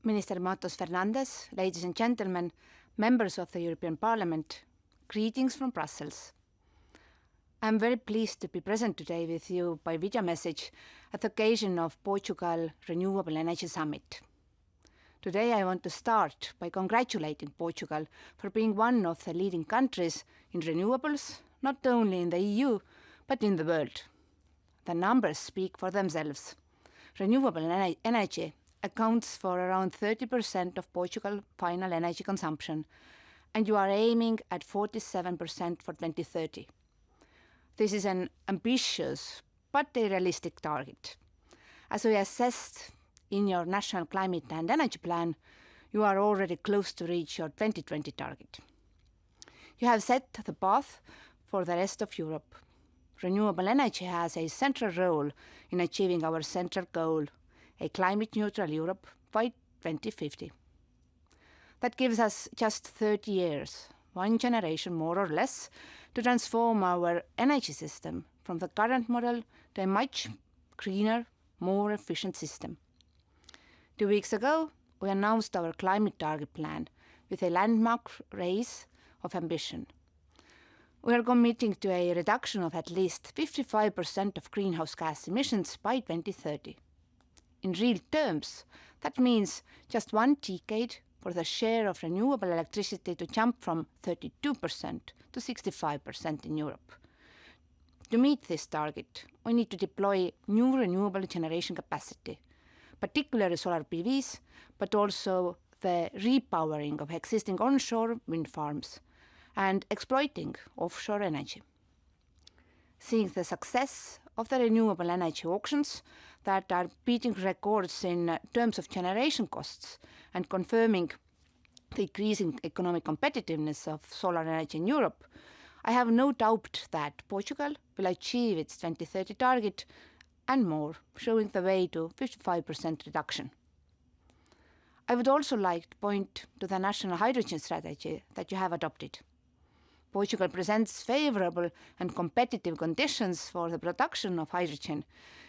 Minister Matos Fernandes, ladies and gentlemen, members of the European Parliament, greetings from Brussels. I'm very pleased to be present today with you by video message at the occasion of Portugal Renewable Energy Summit. Today I want to start by congratulating Portugal for being one of the leading countries in renewables, not only in the EU, but in the world. The numbers speak for themselves. Renewable energy accounts for around 30% of Portugal's final energy consumption, and you are aiming at 47% for 2030. This is an ambitious but a realistic target. As we assessed in your National Climate and Energy Plan, you are already close to reach your 2020 target. You have set the path for the rest of Europe. Renewable energy has a central role in achieving our central goal, a climate-neutral Europe by 2050. That gives us just 30 years, one generation more or less, to transform our energy system from the current model to a much greener, more efficient system. 2 weeks ago, we announced our climate target plan with a landmark raise of ambition. We are committing to a reduction of at least 55% of greenhouse gas emissions by 2030. In real terms, that means just 1 decade for the share of renewable electricity to jump from 32% to 65% in Europe. To meet this target, we need to deploy new renewable generation capacity, particularly solar PVs, but also the repowering of existing onshore wind farms and exploiting offshore energy. Seeing the success of the renewable energy auctions that are beating records in terms of generation costs and confirming the increasing economic competitiveness of solar energy in Europe, I have no doubt that Portugal will achieve its 2030 target and more, showing the way to 55% reduction. I would also like to point to the national hydrogen strategy that you have adopted. Portugal presents favorable and competitive conditions for the production of hydrogen.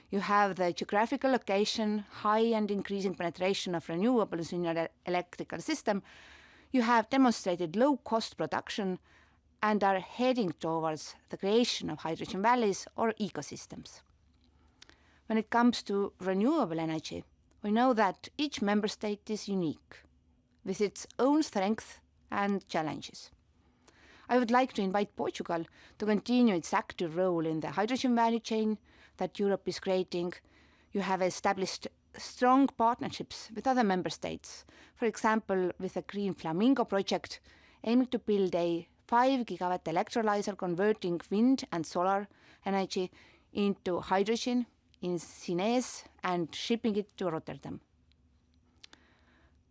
You have the geographical location, high and increasing penetration of renewables in your electrical system. You have demonstrated low-cost production and are heading towards the creation of hydrogen valleys or ecosystems. When it comes to renewable energy, we know that each member state is unique, with its own strengths and challenges. I would like to invite Portugal to continue its active role in the hydrogen value chain that Europe is creating. You have established strong partnerships with other member states, for example with the Green Flamingo project, aiming to build a 5 gigawatt electrolyzer converting wind and solar energy into hydrogen in Sines and shipping it to Rotterdam.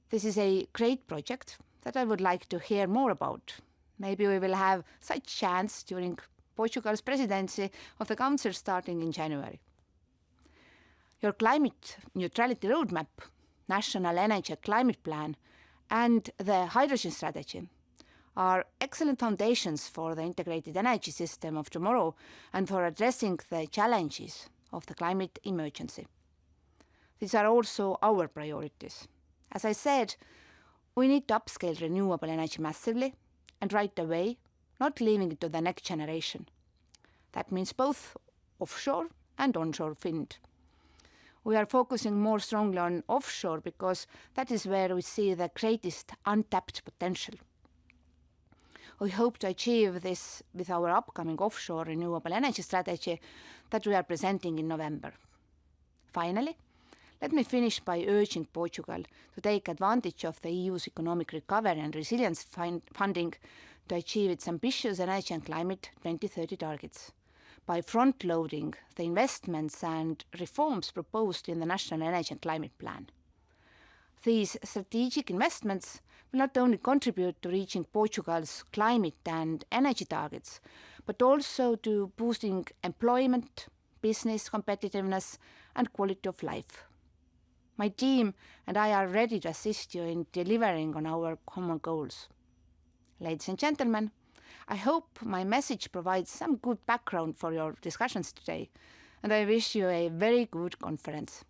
This is a great project that I would like to hear more about. Maybe we will have such chance during Portugal's presidency of the Council starting in January. Your climate neutrality roadmap, national energy climate plan, and the hydrogen strategy are excellent foundations for the integrated energy system of tomorrow and for addressing the challenges of the climate emergency. These are also our priorities. As I said, we need to upscale renewable energy massively and right away, not leaving it to the next generation. That means both offshore and onshore wind. We are focusing more strongly on offshore because that is where we see the greatest untapped potential. We hope to achieve this with our upcoming offshore renewable energy strategy that we are presenting in November. Finally, let me finish by urging Portugal to take advantage of the EU's economic recovery and resilience funding to achieve its ambitious energy and climate 2030 targets by front-loading the investments and reforms proposed in the National Energy and Climate Plan. These strategic investments will not only contribute to reaching Portugal's climate and energy targets, but also to boosting employment, business competitiveness, and quality of life. My team and I are ready to assist you in delivering on our common goals. Ladies and gentlemen, I hope my message provides some good background for your discussions today, and I wish you a very good conference.